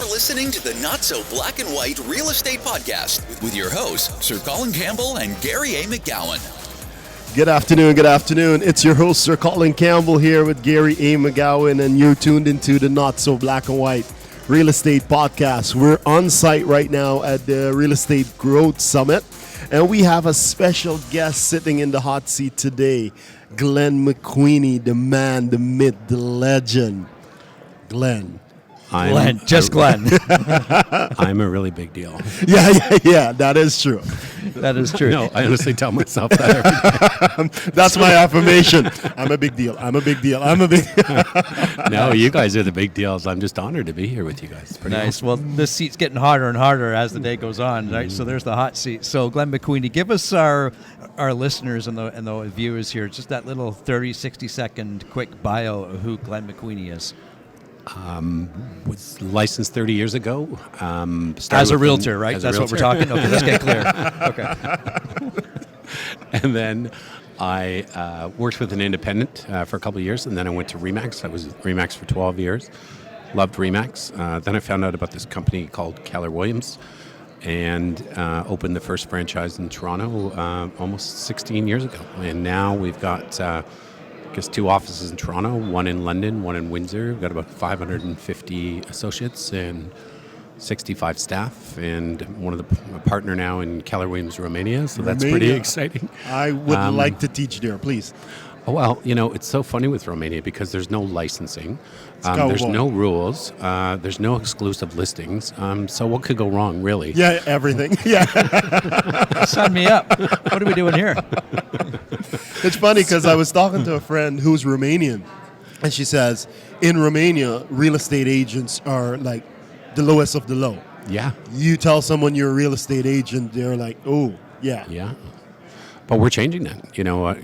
You're listening to the Not So Black and White Real Estate Podcast with your hosts, Sir Colin Campbell and Gary A. McGowan. Good afternoon. It's your host, Sir Colin Campbell, here with Gary A. McGowan, and you're tuned into the Not So Black and White Real Estate Podcast. We're on site right now at the Real Estate Growth Summit, and we have a special guest sitting in the hot seat today, Glenn McQueenie, the man, the myth, the legend. Glenn. Glenn. I'm a really big deal. Yeah, that is true. That is true. No, I honestly tell myself that every day. That's my affirmation. I'm a big deal. No, you guys are the big deals. I'm just honored to be here with you guys. Pretty Nice. awesome. Well, this seat's getting harder and harder as the day goes on, right? So there's the hot seat. So Glenn McQueenie, give us our listeners and the viewers here just that little 30, 60-second quick bio of who Glenn McQueenie is. Was licensed 30 years ago. As a realtor, right? That's what we're talking. Okay, let's get clear. Okay. And then I worked with an independent for a couple of years, and then I went to RE/MAX. I was at RE/MAX for 12 years. Loved RE/MAX. Then I found out about this company called Keller Williams and opened the first franchise in Toronto almost 16 years ago. And now we've got... I guess 2 offices in Toronto, 1 in London, 1 in Windsor. We've got about 550 associates and 65 staff, and a partner now in Keller Williams, Romania. So that's pretty exciting. I would like to teach there, please. Well, it's so funny with Romania because there's no licensing, there's no rules, there's no exclusive listings. So what could go wrong, really? Yeah, everything. Yeah. Sign me up. What are we doing here? It's funny because I was talking to a friend who's Romanian, and she says, in Romania, real estate agents are like the lowest of the low. Yeah. You tell someone you're a real estate agent, they're like, oh, yeah. Yeah. But we're changing that.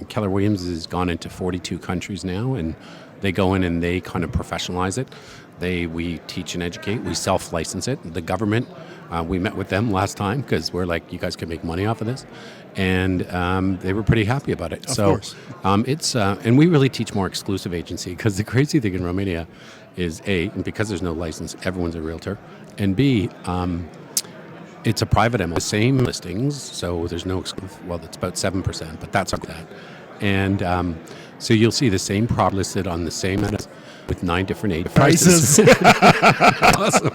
Keller Williams has gone into 42 countries now, and they go in and they kind of professionalize it. We teach and educate. We self-license it. The government, we met with them last time because we're like, you guys can make money off of this. And they were pretty happy about it. Of course. And we really teach more exclusive agency because the crazy thing in Romania is A, because there's no license, everyone's a realtor, and B, it's a private MLS. Same listings, so there's no exclusive. Well, it's about 7%, but that's not that. And so you'll see the same product listed on the same MLS with 9 different age prices. Awesome.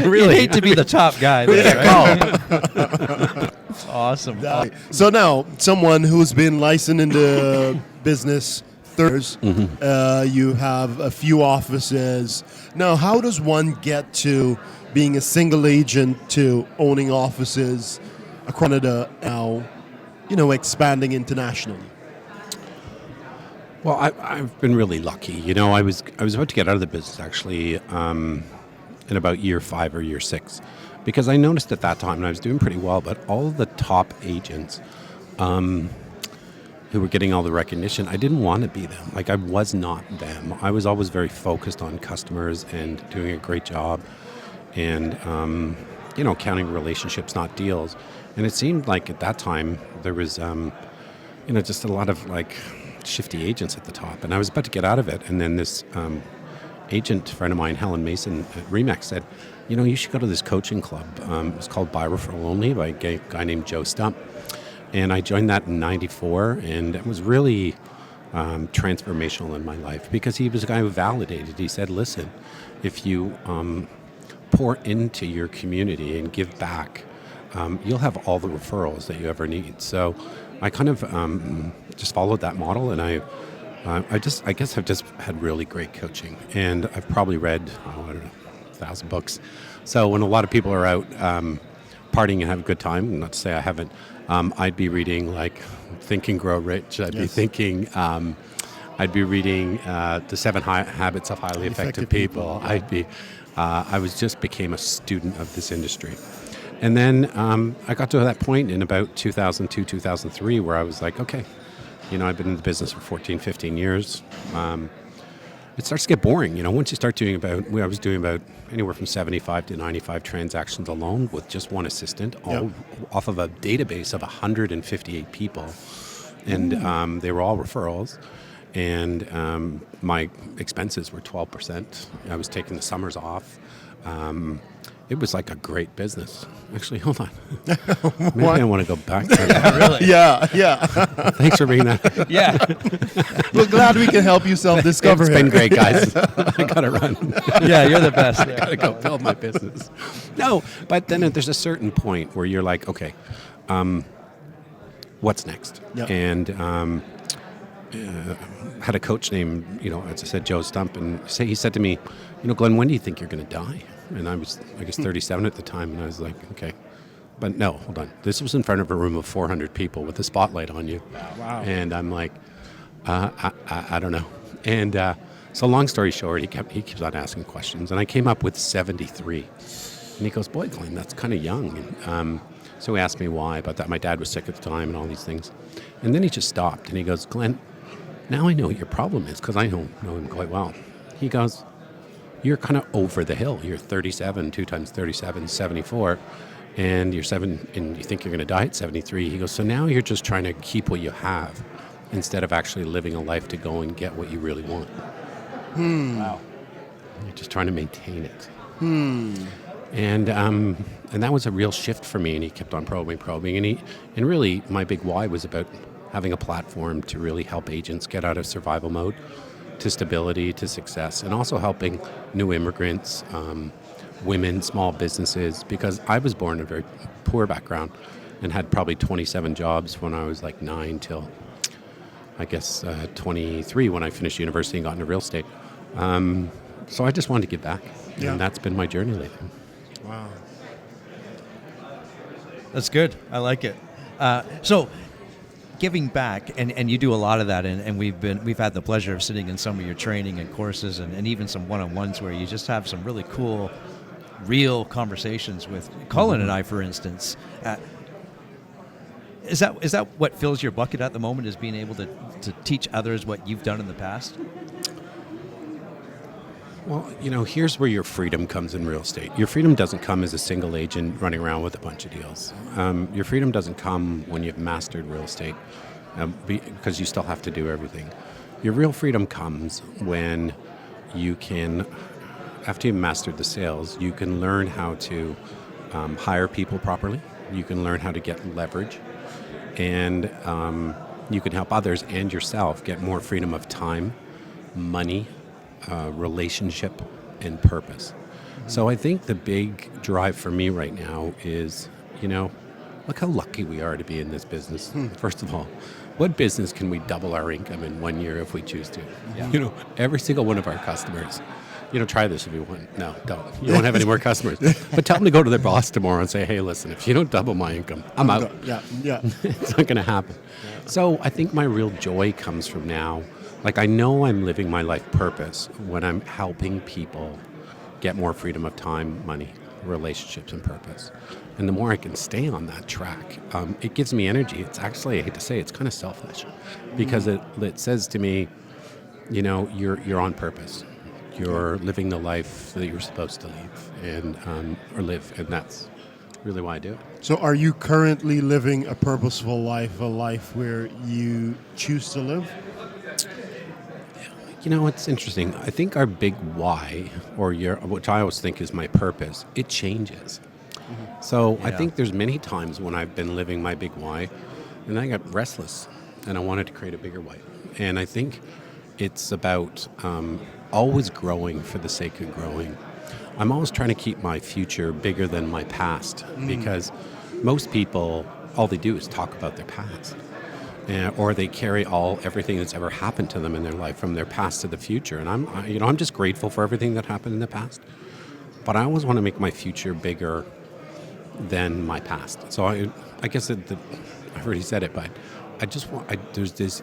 Really? You hate to be the top guy. Right? Awesome. So now, someone who's been licensed in the business 30 years, you have a few offices. Now, how does one get to being a single agent to owning offices across Canada now, expanding internationally? Well, I've been really lucky. I was about to get out of the business actually in about year 5 or year 6, because I noticed at that time, and I was doing pretty well, but all of the top agents who were getting all the recognition, I didn't want to be them. Like, I was not them. I was always very focused on customers and doing a great job, and counting relationships, not deals. And it seemed like at that time there was just a lot of like shifty agents at the top, and I was about to get out of it, and then this agent friend of mine, Helen Mason at RE/MAX, said, you should go to this coaching club. It was called By Referral Only by a guy named Joe Stump, and I joined that in '94, and it was really transformational in my life because he was a guy who validated. He said, listen, if you pour into your community and give back, you'll have all the referrals that you ever need. So I kind of just followed that model, and I guess I've just had really great coaching, and I've probably read 1,000 books. So when a lot of people are out partying and have a good time, not to say I haven't, I'd be reading like Think and Grow Rich. I'd be thinking. I'd be reading The 7 Habits of Highly Effective People. I became a student of this industry. And then I got to that point in about 2002, 2003, where I was like, okay, I've been in the business for 14, 15 years. It starts to get boring. Once you start doing I was doing about anywhere from 75 to 95 transactions alone with just one assistant, all off of a database of 158 people. And they were all referrals. And my expenses were 12%. I was taking the summers off. It was like a great business. Actually, hold on. Maybe I want to go back to that. Really? Yeah. Thanks for bringing that. Yeah. We're glad we can help you self-discover. It's been great, guys. I got to run. Yeah, you're the best. I got to go build my business. No, but then there's a certain point where you're like, okay, what's next? Yep. And had a coach named, as I said, Joe Stump, and he said to me, Glenn, when do you think you're going to die? And I was, 37 at the time, and I was like, okay. But no, hold on. This was in front of a room of 400 people with a spotlight on you. Wow. And I'm like, I don't know. And so long story short, he keeps on asking questions, and I came up with 73. And he goes, boy, Glenn, that's kind of young. And, so he asked me why about that. My dad was sick at the time and all these things. And then he just stopped, and he goes, Glenn, now I know what your problem is, because I know him quite well. He goes, you're kind of over the hill. You're 37, 2 times 37, 74, and you're 7, and you think you're going to die at 73. He goes, so now you're just trying to keep what you have instead of actually living a life to go and get what you really want. Wow. You're just trying to maintain it. And that was a real shift for me, and he kept on probing, and really my big why was about having a platform to really help agents get out of survival mode to stability, to success, and also helping new immigrants, women, small businesses, because I was born in a very poor background and had probably 27 jobs when I was like 9 till, 23 when I finished university and got into real estate. So I just wanted to give back, and that's been my journey lately. Wow. That's good. I like it. So giving back, and you do a lot of that, and we've had the pleasure of sitting in some of your training and courses and even some one-on-ones where you just have some really cool, real conversations with Colin and I, for instance. Is that what fills your bucket at the moment, is being able to teach others what you've done in the past? Well, here's where your freedom comes in real estate. Your freedom doesn't come as a single agent running around with a bunch of deals. Your freedom doesn't come when you've mastered real estate, because you still have to do everything. Your real freedom comes when you can, after you've mastered the sales, you can learn how to hire people properly. You can learn how to get leverage, and you can help others and yourself get more freedom of time, money, relationship, and purpose. So I think the big drive for me right now is, look how lucky we are to be in this business. First of all, what business can we double our income in 1 year if we choose to? Yeah. Every single one of our customers, try this if you want. No, don't. You won't have any more customers. But tell them to go to their boss tomorrow and say, hey, listen, if you don't double my income, I'm out. Yeah. It's not going to happen. Yeah. So I think my real joy comes from now. Like, I know I'm living my life purpose when I'm helping people get more freedom of time, money, relationships, and purpose. And the more I can stay on that track, it gives me energy. It's actually, I hate to say, it's kind of selfish, because it says to me, you're on purpose. You're living the life that you're supposed to live, and that's really why I do it. So are you currently living a purposeful life, a life where you choose to live? It's interesting. I think our big why, which I always think is my purpose, it changes. Mm-hmm. So I think there's many times when I've been living my big why, and I got restless, and I wanted to create a bigger why. And I think it's about always growing for the sake of growing. I'm always trying to keep my future bigger than my past, because most people, all they do is talk about their past. Or they carry everything that's ever happened to them in their life from their past to the future. And I'm just grateful for everything that happened in the past. But I always want to make my future bigger than my past. So I guess I've already said it, but there's this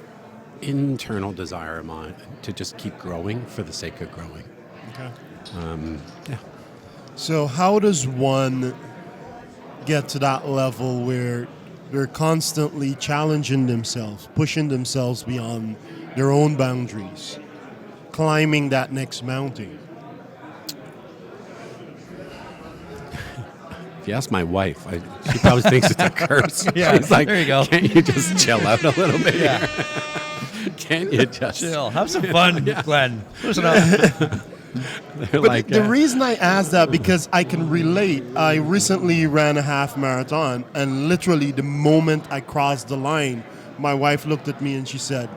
internal desire of mine to just keep growing for the sake of growing. Okay. So how does one get to that level where they're constantly challenging themselves, pushing themselves beyond their own boundaries, climbing that next mountain? If you ask my wife, she probably thinks it's a curse. Yeah, she's like, there you go. Can't you just chill out a little bit? Yeah. Can't you just Chill. Have some fun, Glenn. Listen up. But the reason I asked that, because I can relate. I recently ran a half marathon, and literally the moment I crossed the line, my wife looked at me and she said,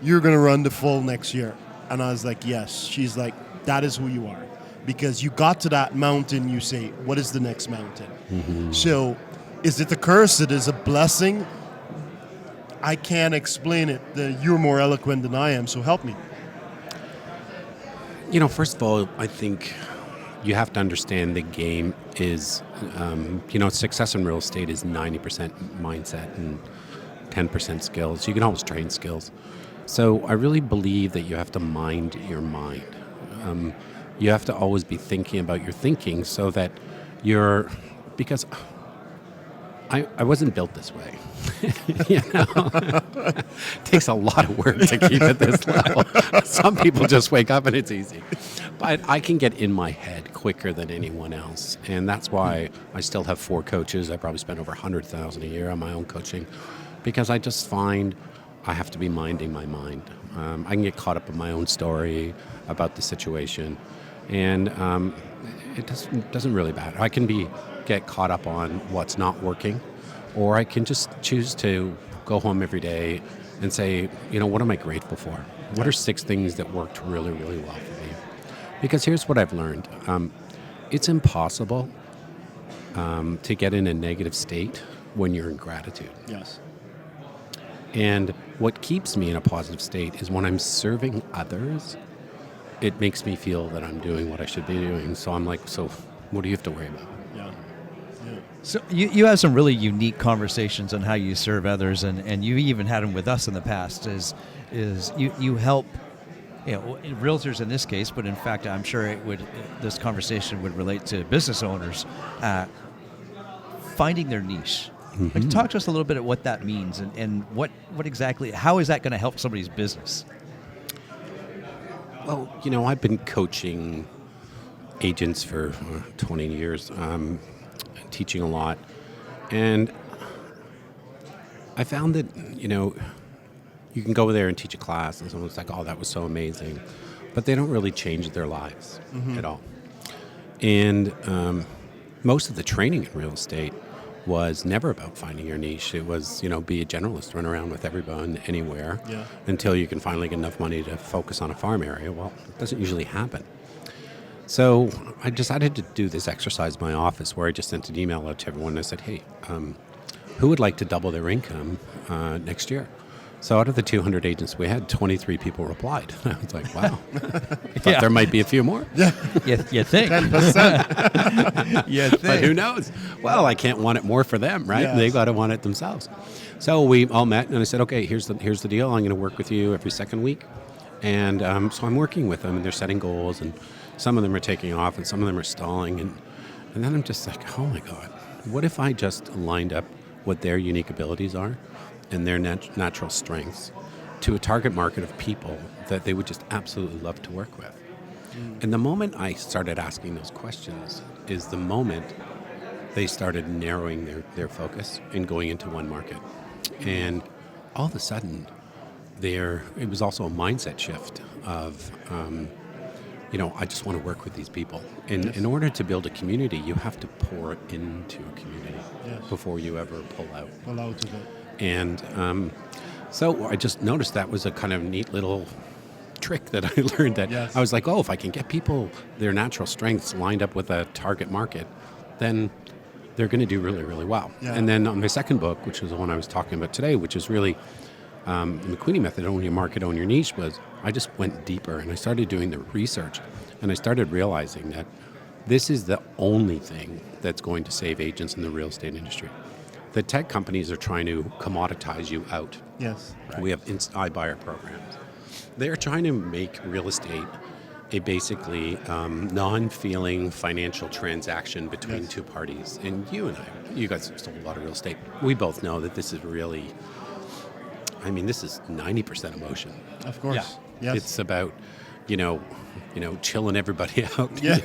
"You're going to run the full next year." And I was like, yes. She's like, that is who you are. Because you got to that mountain, you say, what is the next mountain? Mm-hmm. So is it a curse? It is a blessing? I can't explain it. You're more eloquent than I am, so help me. First of all, I think you have to understand the game is, success in real estate is 90% mindset and 10% skills. You can always train skills. So I really believe that you have to mind your mind. You have to always be thinking about your thinking so that because I wasn't built this way. It takes a lot of work to keep at this level. Some people just wake up and it's easy. But I can get in my head quicker than anyone else. And that's why I still have 4 coaches. I probably spend over $100,000 a year on my own coaching, because I just find I have to be minding my mind. I can get caught up in my own story about the situation. And it doesn't really matter. I can get caught up on what's not working, or I can just choose to go home every day and say, what am I grateful for? What are 6 things that worked really, really well for me? Because here's what I've learned. It's impossible to get in a negative state when you're in gratitude. Yes. And what keeps me in a positive state is when I'm serving others, it makes me feel that I'm doing what I should be doing. So I'm like, so what do you have to worry about? Yeah. So you have some really unique conversations on how you serve others, and you even had them with us in the past, is you help, realtors in this case, but in fact I'm sure this conversation would relate to business owners, finding their niche. Mm-hmm. Like, talk to us a little bit about what that means and what exactly, how is that going to help somebody's business? Well, I've been coaching agents for 20 years, teaching a lot. And I found that, you can go there and teach a class and someone's like, oh, that was so amazing. But they don't really change their lives at all. And most of the training in real estate was never about finding your niche. It was, be a generalist, run around with everyone anywhere until you can finally get enough money to focus on a farm area. Well, it doesn't usually happen. So I decided to do this exercise in my office where I just sent an email out to everyone and I said, hey, who would like to double their income next year? So out of the 200 agents we had, 23 people replied. I was like, wow. I thought there might be a few more. Yeah. You think. 10%. You think. But who knows? Well, I can't want it more for them, right? Yes. They got to want it themselves. So we all met, and I said, okay, here's the deal. I'm going to work with you every second week. And so I'm working with them, and they're setting goals, and some of them are taking off, and some of them are stalling. And then I'm just like, oh, my God, what if I just lined up what their unique abilities are and their natural strengths to a target market of people that they would just absolutely love to work with? And the moment I started asking those questions is the moment they started narrowing their focus and going into one market. And all of a sudden, it was also a mindset shift of, I just want to work with these people. And in order to build a community, you have to pour into a community before you ever pull out. Pull out of it. And so I just noticed that was a kind of neat little trick that I learned, that I was like, oh, if I can get people, their natural strengths lined up with a target market, then they're going to do really, really well. Yeah. And then on my second book, which was the one I was talking about today, which is really the McQueenie method, own your market, own your niche, was I just went deeper and I started doing the research, and I started realizing that this is the only thing that's going to save agents in the real estate industry. The tech companies are trying to commoditize you out. Yes. Right. We have iBuyer programs. They're trying to make real estate a basically non-feeling financial transaction between two parties. And you and you guys have sold a lot of real estate. We both know that this is really, this is 90% emotion. Of course. Yeah. Yes. It's about, chilling everybody out. Yeah.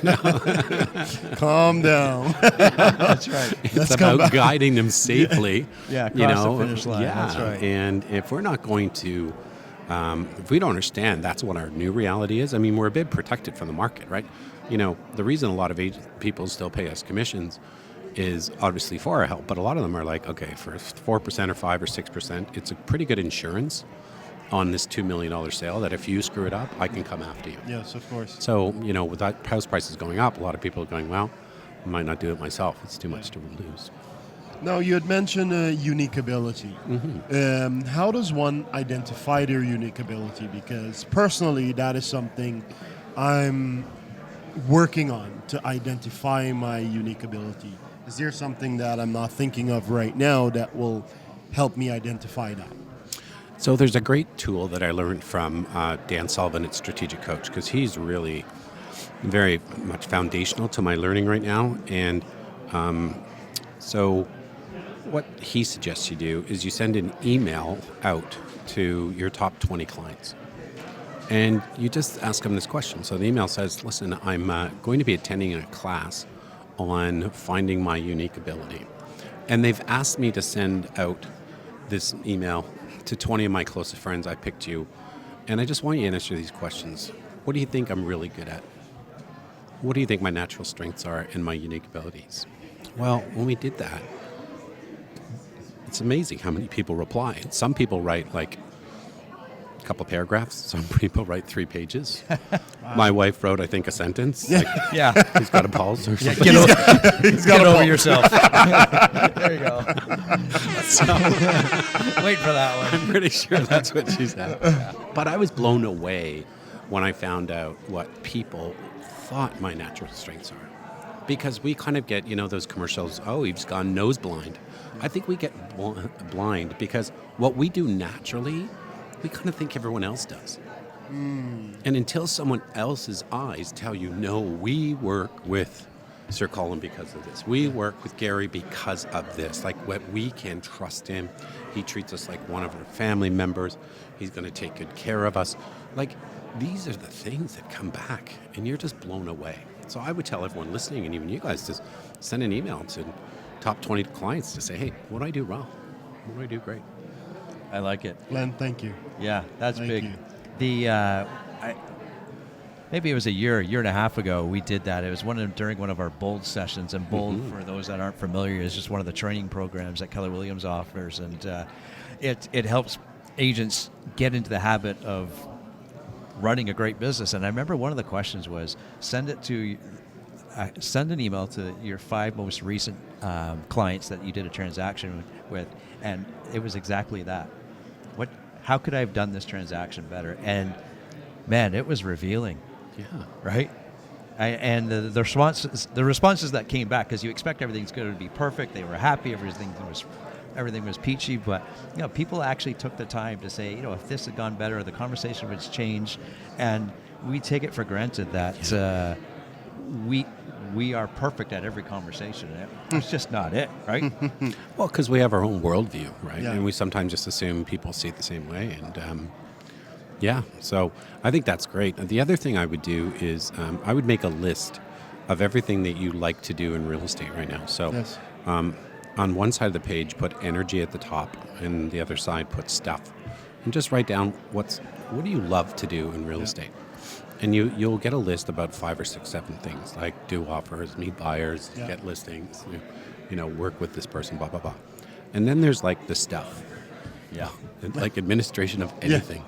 Calm down. That's right. It's about guiding them safely. Across the finish line. Yeah. That's right. And if we're not going to If we don't understand that's what our new reality is, I mean, we're a bit protected from the market, right? You know, the reason a lot of people still pay us commissions is obviously for our help, but a lot of them are like, okay, for 4% or 5 or 6%, it's a pretty good insurance on this $2 million sale that if you screw it up, I can come after you. Yes, of course. So, you know, with that house prices going up, a lot of people are going, well, I might not do it myself. It's too much to lose. Now, you had mentioned unique ability. How does one identify their unique ability? Because personally, that is something I'm working on, to identify my unique ability. Is there something that I'm not thinking of right now that will help me identify that? So there's a great tool that I learned from Dan Sullivan at Strategic Coach, because he's really very much foundational to my learning right now. And so what he suggests you do is you send an email out to your top 20 clients. And you just ask them this question. So the email says, listen, I'm going to be attending a class on finding my unique ability. And they've asked me to send out this email to 20 of my closest friends. I picked you. And I just want you to answer these questions. What do you think I'm really good at? What do you think my natural strengths are and my unique abilities? Well, when we did that, it's amazing how many people reply. Some people write like a couple paragraphs. Some people write 3 pages. Wow. My wife wrote, I think, a sentence. Like, he's got a pulse or something. Get over yourself. There you go. Wait for that one. I'm pretty sure that's what she said. Yeah. But I was blown away when I found out what people thought my natural strengths are. Because we kind of get, you know, those commercials, oh, he's gone nose blind. I think we get blind because what we do naturally, we kind of think everyone else does. And until someone else's eyes tell you, no, we work with Sir Colin because of this. We work with Gary because of this. Like, what we can trust him. He treats us like one of our family members. He's going to take good care of us. Like, these are the things that come back, and you're just blown away. So I would tell everyone listening, and even you guys, to send an email to top 20 clients to say, hey, what do I do wrong? What do I do great? I like it. Glenn, thank you. Yeah, that's Thank big. you. Maybe it was a year and a half ago we did that. It was during one of our Bold sessions, and Bold, for those that aren't familiar, is just one of the training programs that Keller Williams offers, and it helps agents get into the habit of running a great business. And I remember one of the questions was, send an email to your 5 most recent clients that you did a transaction with, and it was exactly that. How could I have done this transaction better? And man, it was revealing. Yeah. Right? And the responses that came back, because you expect everything's going to be perfect. They were happy. Everything was peachy. But, you know, people actually took the time to say, you know, if this had gone better, the conversation would change. And we take it for granted that we are perfect at every conversation. It's just not it, right? Well, because we have our own worldview, right? Yeah. And we sometimes just assume people see it the same way. And so I think that's great. The other thing I would do is I would make a list of everything that you like to do in real estate right now. So Yes. on one side of the page, put energy at the top, and the other side, put stuff. And just write down what do you love to do in real estate. And you'll get a list about 5 or 6, 7 things, like do offers, meet buyers, get listings, you know, work with this person, blah, blah, blah. And then there's like the stuff. Yeah. Like administration of anything.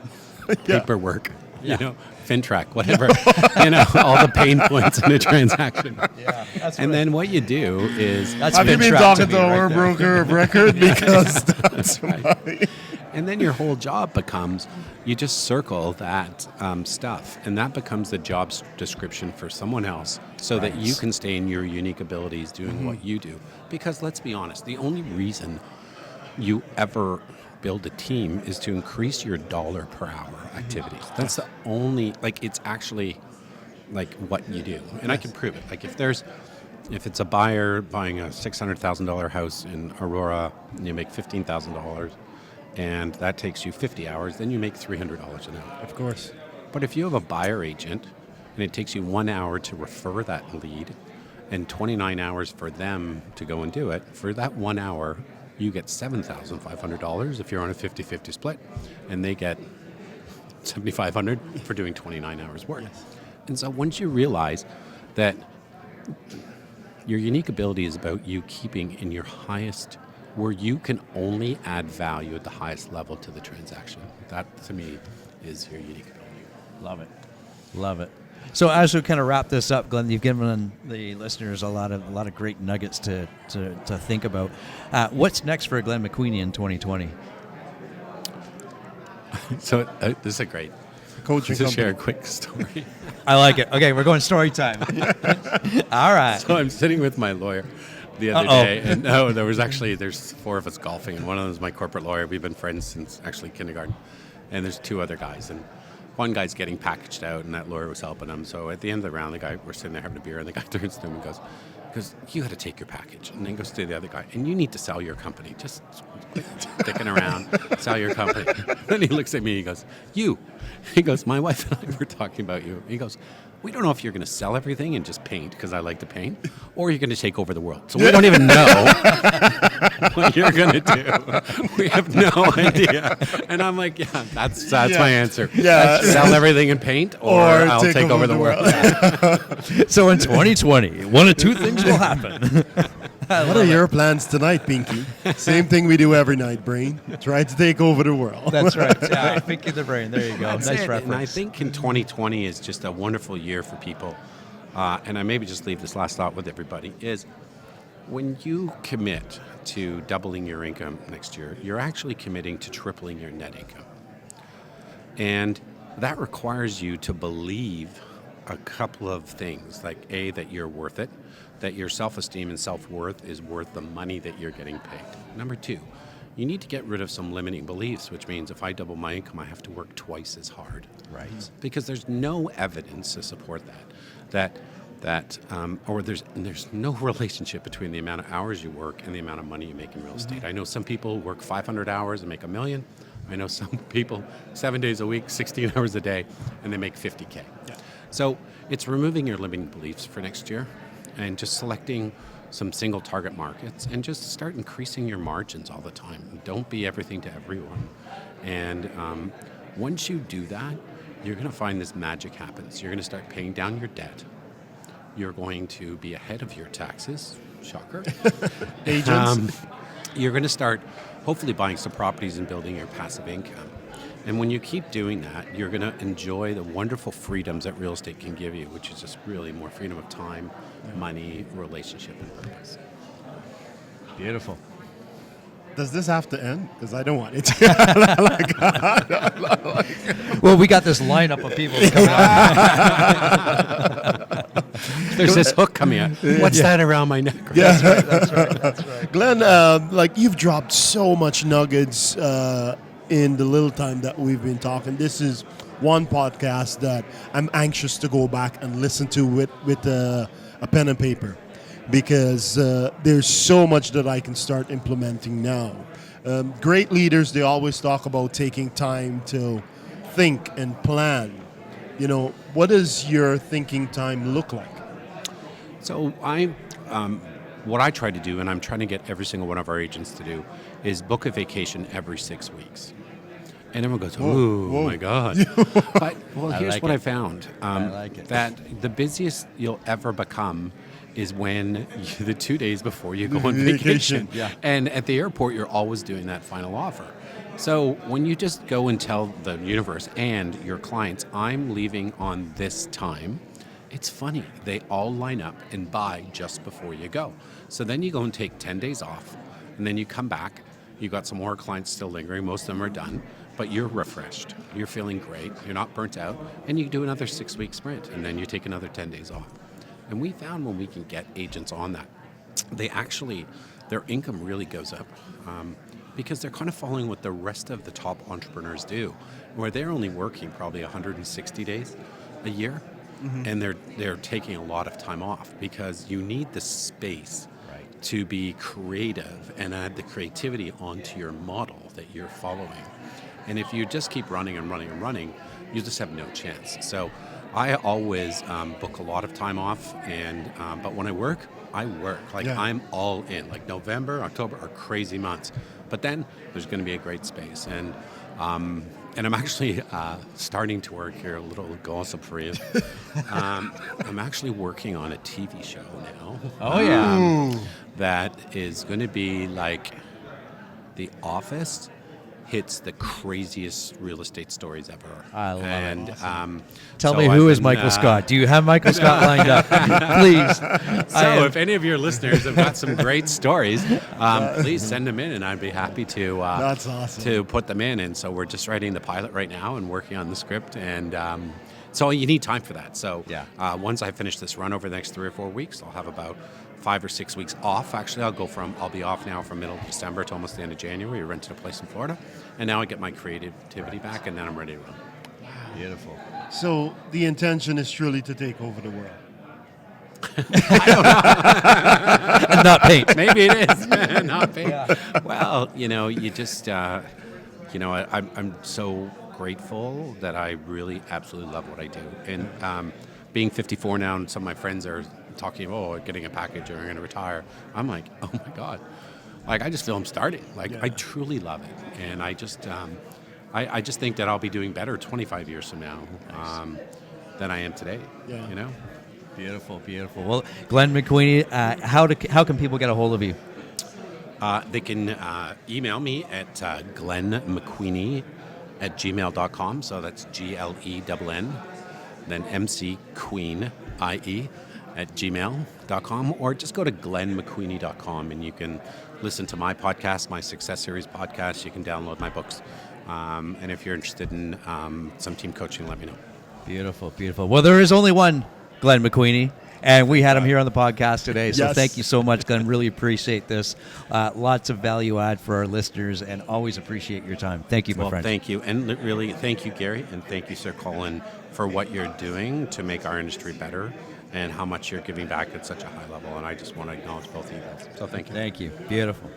Paperwork, you know, FinTrack, whatever, you know, all the pain points in a transaction. Yeah, that's and then what you do is... Have you been talking to our broker of record? Because that's right. And then your whole job becomes, you just circle that stuff, and that becomes the job description for someone else so that you can stay in your unique abilities doing what you do. Because let's be honest, the only reason you ever build a team is to increase your dollar per hour activities. That's the only, like, it's actually like what you do. And I can prove it. Like if it's a buyer buying a $600,000 house in Aurora, and you make $15,000, and that takes you 50 hours, then you make $300 an hour. Of course. But if you have a buyer agent and it takes you 1 hour to refer that lead and 29 hours for them to go and do it, for that 1 hour, you get $7,500 if you're on a 50-50 split, and they get $7,500 for doing 29 hours work. Yes. And so once you realize that your unique ability is about you keeping in your highest, where you can only add value at the highest level to the transaction. That, to me, is your unique ability. Love it. Love it. So as we kind of wrap this up, Glenn, you've given the listeners a lot of great nuggets to think about. What's next for Glenn McQueenie in 2020? So this is a great Coaching to company. share a quick story. I like it. Okay, we're going story time. All right. So I'm sitting with my lawyer the other day, and there's 4 of us golfing, and one of them is my corporate lawyer. We've been friends since actually kindergarten, and there's 2 other guys, and one guy's getting packaged out, and that lawyer was helping him. So at the end of the round, we're sitting there having a beer, and the guy turns to him and goes, you got to take your package. And then goes to the other guy, and you need to sell your company. Just dicking around, sell your company. Then he looks at me, he goes, he goes, my wife and I were talking about you. He goes, we don't know if you're going to sell everything and just paint, because I like to paint, or you're going to take over the world. So we don't even know what you're going to do. We have no idea. And I'm like, yeah, that's my answer. Yeah. Sell everything and paint, or I'll take over the world. So in 2020, one of 2 things will happen. What are your plans tonight, Pinky? Same thing we do every night, Brain. Try to take over the world. That's right. Yeah, Pinky the Brain. There you go. That's Nice it. reference. And I think in 2020 is just a wonderful year for people. And I maybe just leave this last thought with everybody is when you commit to doubling your income next year, you're actually committing to tripling your net income. And that requires you to believe a couple of things, like A, that you're worth it, that your self-esteem and self-worth is worth the money that you're getting paid. Number 2, you need to get rid of some limiting beliefs, which means if I double my income, I have to work twice as hard. Right. Because there's no evidence to support that or there's no relationship between the amount of hours you work and the amount of money you make in real estate. I know some people work 500 hours and make $1 million. I know some people 7 days a week, 16 hours a day, and they make $50K. Yeah. So it's removing your limiting beliefs for next year and just selecting some single target markets and just start increasing your margins all the time. Don't be everything to everyone. And once you do that, you're going to find this magic happens. You're going to start paying down your debt. You're going to be ahead of your taxes. Shocker. Agents. You're going to start hopefully buying some properties and building your passive income. And when you keep doing that, you're going to enjoy the wonderful freedoms that real estate can give you, which is just really more freedom of time, money, relationship, and purpose. Beautiful. Does this have to end? Because I don't want it to. Well, we got this lineup of people coming up. There's this hook coming out. What's that around my neck? Yeah. That's right. Glenn, you've dropped so much nuggets in the little time that we've been talking. This is one podcast that I'm anxious to go back and listen to with a pen and paper, because there's so much that I can start implementing now. Great leaders, they always talk about taking time to think and plan. You know, what does your thinking time look like? So what I try to do, and I'm trying to get every single one of our agents to do, is book a vacation every 6 weeks. And everyone goes, oh my God. But, here's what I found. I like it. That the busiest you'll ever become is when the 2 days before you go on vacation. Yeah. And at the airport, you're always doing that final offer. So when you just go and tell the universe and your clients, I'm leaving on this time, it's funny. They all line up and buy just before you go. So then you go and take 10 days off, and then you come back. You got some more clients still lingering. Most of them are done, but you're refreshed. You're feeling great. You're not burnt out. And you do another 6-week sprint, and then you take another 10 days off. And we found when we can get agents on that, their income really goes up because they're kind of following what the rest of the top entrepreneurs do, where they're only working probably 160 days a year. Mm-hmm. And they're taking a lot of time off because you need the space to be creative and add the creativity onto your model that you're following. And if you just keep running and running and running, you just have no chance. So I always book a lot of time off, and but when I work. I'm all in. Like November, October are crazy months. But then there's going to be a great space. And and I'm actually starting to work here, a little gossip for you. I'm actually working on a TV show now. Oh, yeah. That is going to be like The Office hits the craziest real estate stories ever. I love it. Awesome. Tell me, who is Michael Scott? Do you have Michael Scott lined up? Please. So if any of your listeners have got some great stories, please send them in, and I'd be happy to That's awesome. to put them in. And so we're just writing the pilot right now and working on the script. And so you need time for that. So once I finish this run over the next 3 or 4 weeks, I'll have about 5 or 6 weeks off. Actually, I'll be off now from middle of December to almost the end of January. We rented a place in Florida, and now I get my creativity back, and then I'm ready to run. Beautiful. So the intention is truly to take over the world. And not paint. Maybe it is. Not paint. Yeah. Well, you just, I'm so grateful that I really absolutely love what I do. And being 54 now, and some of my friends are talking, getting a package or I'm going to retire. I'm like, oh my God. Like, I just feel I'm starting. I truly love it. And I just think that I'll be doing better 25 years from now than I am today, Beautiful, beautiful. Well, Glenn McQueenie, how can people get a hold of you? They can email me at glennmcqueenie@gmail.com. So that's GLENN, then MCQueen, @gmail.com, or just go to glennmcqueenie.com and you can listen to my podcast, my Success Series podcast. You can download my books. And if you're interested in some team coaching, let me know. Beautiful, beautiful. Well, there is only one Glenn McQueenie, and we had him here on the podcast today. So Thank you so much, Glenn. Really appreciate this. Lots of value add for our listeners, and always appreciate your time. Thank you, my friend. Thank you. And really, thank you, Gary, and thank you, Sir Colin, for what you're doing to make our industry better and how much you're giving back at such a high level. And I just want to acknowledge both of you guys. So thank you. Thank you. Beautiful.